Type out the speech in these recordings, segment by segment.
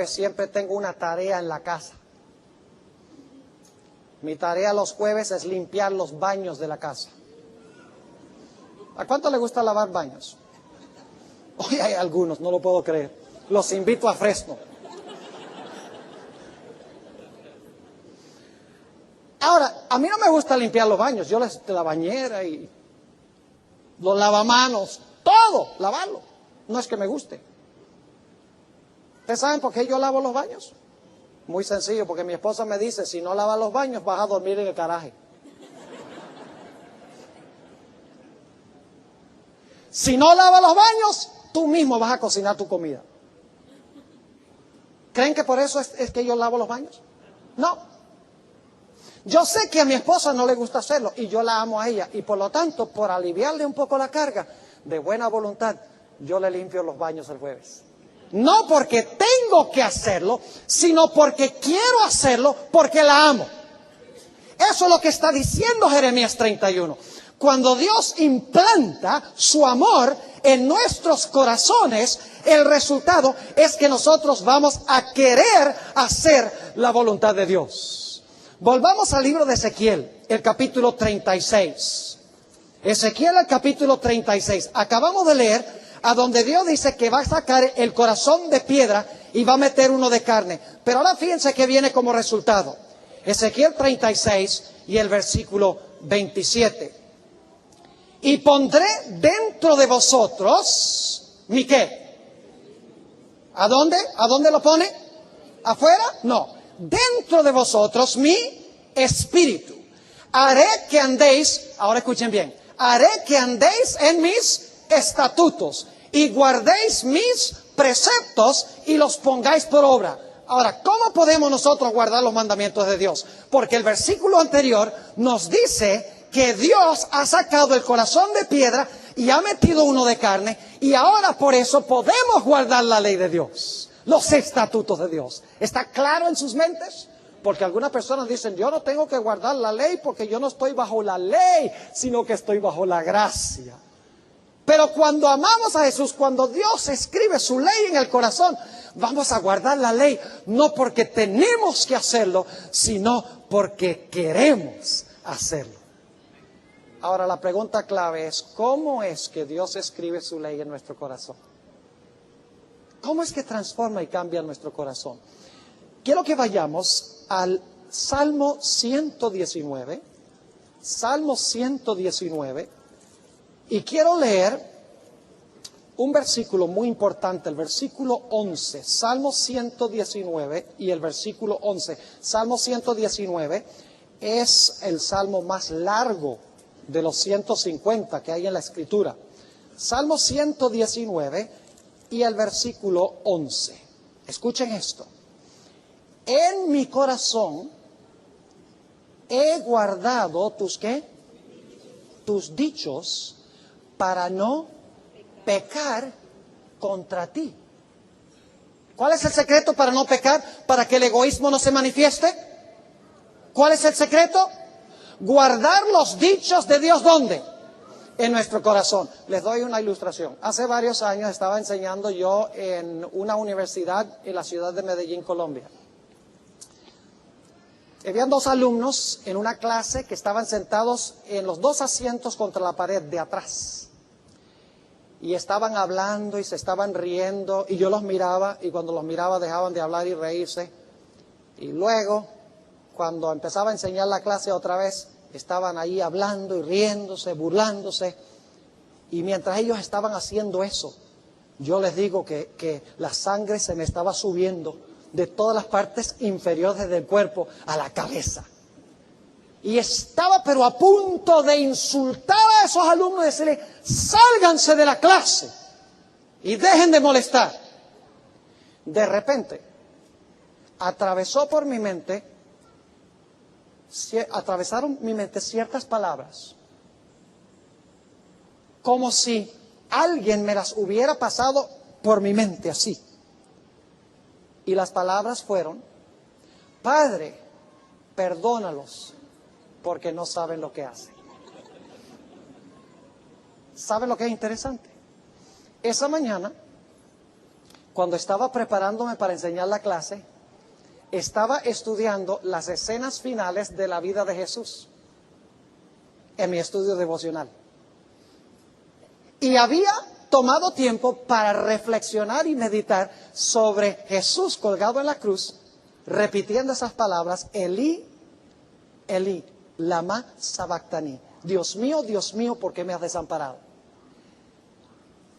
jueves siempre tengo una tarea en la casa. Mi tarea los jueves es limpiar los baños de la casa. ¿A cuánto le gusta lavar baños? Hoy hay algunos, no lo puedo creer. Los invito a Fresno. Ahora, a mí no me gusta limpiar los baños. Yo la bañera y los lavamanos, todo, lavarlo. No es que me guste. ¿Ustedes saben por qué yo lavo los baños? Muy sencillo, porque mi esposa me dice, si no lavas los baños vas a dormir en el garaje. Si no lavas los baños, tú mismo vas a cocinar tu comida. ¿Creen que por eso es que yo lavo los baños? No. Yo sé que a mi esposa no le gusta hacerlo y yo la amo a ella. Y por lo tanto, por aliviarle un poco la carga, de buena voluntad, yo le limpio los baños el jueves. No porque tengo que hacerlo, sino porque quiero hacerlo, porque la amo. Eso es lo que está diciendo Jeremías 31. Cuando Dios implanta su amor en nuestros corazones, el resultado es que nosotros vamos a querer hacer la voluntad de Dios. Volvamos al libro de Ezequiel, el capítulo 36. Ezequiel, el capítulo 36. Acabamos de leer a donde Dios dice que va a sacar el corazón de piedra y va a meter uno de carne. Pero ahora fíjense que viene como resultado. Ezequiel 36 y el versículo 27. Y pondré dentro de vosotros, ¿mi qué? ¿A dónde? ¿A dónde lo pone? ¿Afuera? No. Dentro de vosotros mi espíritu. Haré que andéis, ahora escuchen bien, haré que andéis en mis estatutos y guardéis mis preceptos y los pongáis por obra. Ahora, ¿cómo podemos nosotros guardar los mandamientos de Dios? Porque el versículo anterior nos dice que Dios ha sacado el corazón de piedra y ha metido uno de carne, y ahora por eso podemos guardar la ley de Dios, los estatutos de Dios. ¿Está claro en sus mentes? Porque algunas personas dicen, yo no tengo que guardar la ley porque yo no estoy bajo la ley, sino que estoy bajo la gracia. Pero cuando amamos a Jesús, cuando Dios escribe su ley en el corazón, vamos a guardar la ley, no porque tenemos que hacerlo, sino porque queremos hacerlo. Ahora la pregunta clave es, ¿cómo es que Dios escribe su ley en nuestro corazón? ¿Cómo es que transforma y cambia nuestro corazón? Quiero que vayamos al Salmo 119, Salmo 119, y quiero leer un versículo muy importante, el versículo 11, Salmo 119 y el versículo 11. Salmo 119 es el salmo más largo de los 150 que hay en la Escritura. Salmo 119 y el versículo 11. Escuchen esto. En mi corazón he guardado tus ¿qué? Tus dichos para no pecar contra ti. ¿Cuál es el secreto para no pecar? Para que el egoísmo no se manifieste. ¿Cuál es el secreto? Guardar los dichos de Dios, ¿dónde? En nuestro corazón. Les doy una ilustración. Hace varios años estaba enseñando yo en una universidad en la ciudad de Medellín, Colombia. Habían dos alumnos en una clase que estaban sentados en los dos asientos contra la pared de atrás. Y estaban hablando y se estaban riendo y yo los miraba, y cuando los miraba dejaban de hablar y reírse. Y luego, cuando empezaba a enseñar la clase otra vez, estaban ahí hablando y riéndose, burlándose. Y mientras ellos estaban haciendo eso, yo les digo que la sangre se me estaba subiendo de todas las partes inferiores del cuerpo a la cabeza. Y estaba pero a punto de insultar a esos alumnos y decirles, sálganse de la clase y dejen de molestar. De repente, atravesaron mi mente ciertas palabras, como si alguien me las hubiera pasado por mi mente así. Y las palabras fueron, Padre, perdónalos, porque no saben lo que hacen. ¿Saben lo que es interesante? Esa mañana cuando estaba preparándome para enseñar la clase, estaba estudiando las escenas finales de la vida de Jesús en mi estudio devocional. Y había tomado tiempo para reflexionar y meditar sobre Jesús colgado en la cruz, repitiendo esas palabras: Elí, Elí, lama sabactani. Dios mío, ¿por qué me has desamparado?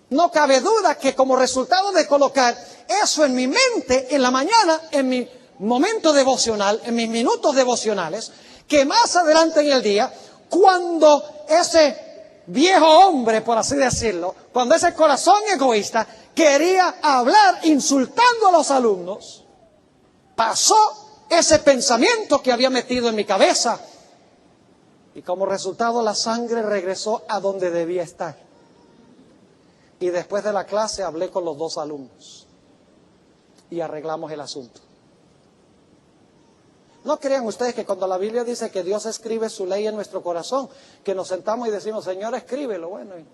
No cabe duda que como resultado de colocar eso en mi mente en la mañana, en mi momento devocional, en mis minutos devocionales, que más adelante en el día, cuando ese viejo hombre, por así decirlo, cuando ese corazón egoísta quería hablar insultando a los alumnos, pasó ese pensamiento que había metido en mi cabeza y como resultado la sangre regresó a donde debía estar. Y después de la clase hablé con los dos alumnos y arreglamos el asunto. No crean ustedes que cuando la Biblia dice que Dios escribe su ley en nuestro corazón, que nos sentamos y decimos: Señor, escríbelo. Bueno, y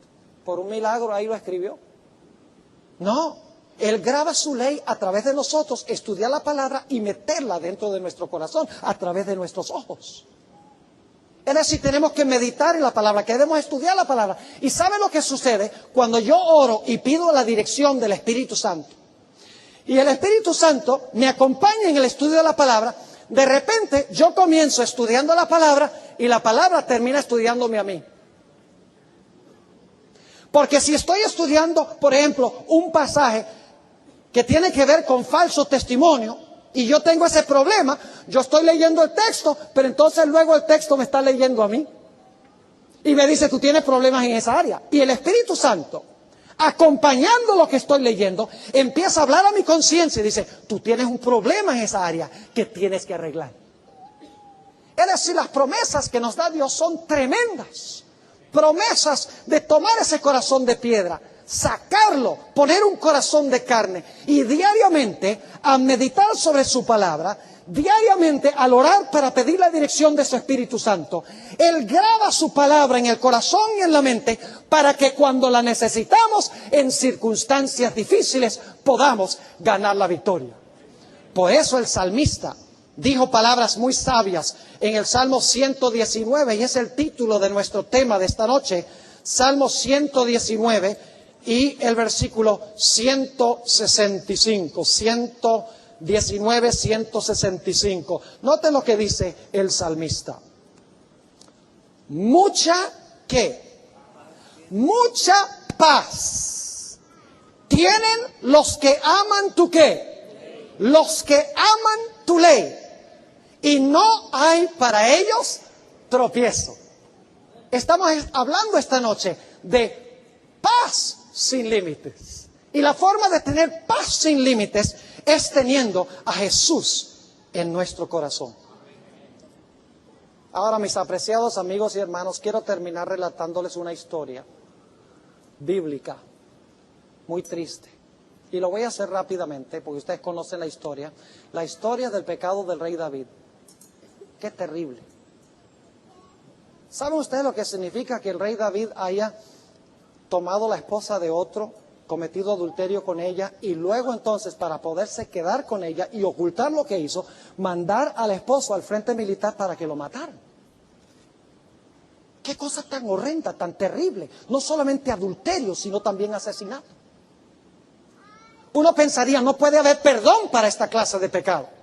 por un milagro ahí lo escribió. No, Él graba su ley a través de nosotros, estudiar la palabra y meterla dentro de nuestro corazón a través de nuestros ojos. Es decir, tenemos que meditar en la palabra, que debemos estudiar la palabra. ¿Y sabe lo que sucede cuando yo oro y pido la dirección del Espíritu Santo? Y el Espíritu Santo me acompaña en el estudio de la palabra. De repente yo comienzo estudiando la palabra y la palabra termina estudiándome a mí. Porque si estoy estudiando, por ejemplo, un pasaje que tiene que ver con falso testimonio, y yo tengo ese problema, yo estoy leyendo el texto, pero entonces luego el texto me está leyendo a mí. Y me dice: tú tienes problemas en esa área. Y el Espíritu Santo, acompañando lo que estoy leyendo, empieza a hablar a mi conciencia y dice: tú tienes un problema en esa área que tienes que arreglar. Es decir, las promesas que nos da Dios son tremendas. Promesas de tomar ese corazón de piedra, sacarlo, poner un corazón de carne y diariamente a meditar sobre su palabra, diariamente al orar para pedir la dirección de su Espíritu Santo. Él graba su palabra en el corazón y en la mente para que cuando la necesitamos en circunstancias difíciles podamos ganar la victoria. Por eso el salmista dijo palabras muy sabias en el Salmo 119, y es el título de nuestro tema de esta noche. Salmo 119 y el versículo 165. 119, 165. Noten lo que dice el salmista. Mucha paz tienen los que aman tu ¿qué? Los que aman tu ley. Y no hay para ellos tropiezo. Estamos hablando esta noche de paz sin límites. Y la forma de tener paz sin límites es teniendo a Jesús en nuestro corazón. Ahora, mis apreciados amigos y hermanos, quiero terminar relatándoles una historia bíblica muy triste. Y lo voy a hacer rápidamente porque ustedes conocen la historia del pecado del rey David. ¡Qué terrible! ¿Saben ustedes lo que significa que el rey David haya tomado la esposa de otro, cometido adulterio con ella y luego entonces, para poderse quedar con ella y ocultar lo que hizo, mandar al esposo al frente militar para que lo mataran? ¡Qué cosa tan horrenda, tan terrible! No solamente adulterio, sino también asesinato. Uno pensaría: no puede haber perdón para esta clase de pecado.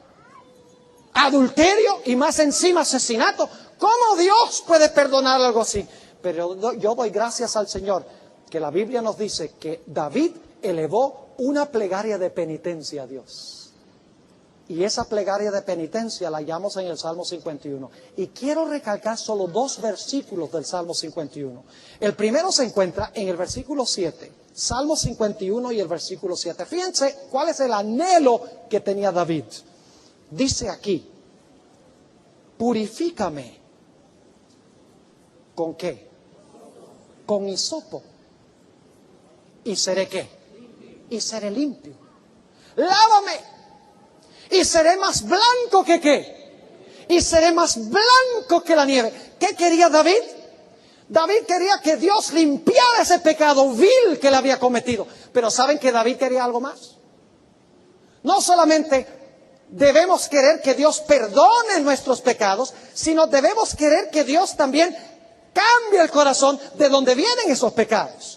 Adulterio y más encima asesinato. ¿Cómo Dios puede perdonar algo así? Pero yo doy gracias al Señor que la Biblia nos dice que David elevó una plegaria de penitencia a Dios. Y esa plegaria de penitencia la hallamos en el Salmo 51. Y quiero recalcar solo 2 versículos del Salmo 51. El primero se encuentra en el versículo 7. Salmo 51 y el versículo 7. Fíjense cuál es el anhelo que tenía David. Dice aquí: purifícame. ¿Con qué? Con hisopo. ¿Y seré qué? Y seré limpio. Lávame. Y seré más blanco que qué. Y seré más blanco que la nieve. ¿Qué quería David? David quería que Dios limpiara ese pecado vil que le había cometido. Pero ¿saben que David quería algo más? No solamente debemos querer que Dios perdone nuestros pecados, sino debemos querer que Dios también cambie el corazón de donde vienen esos pecados.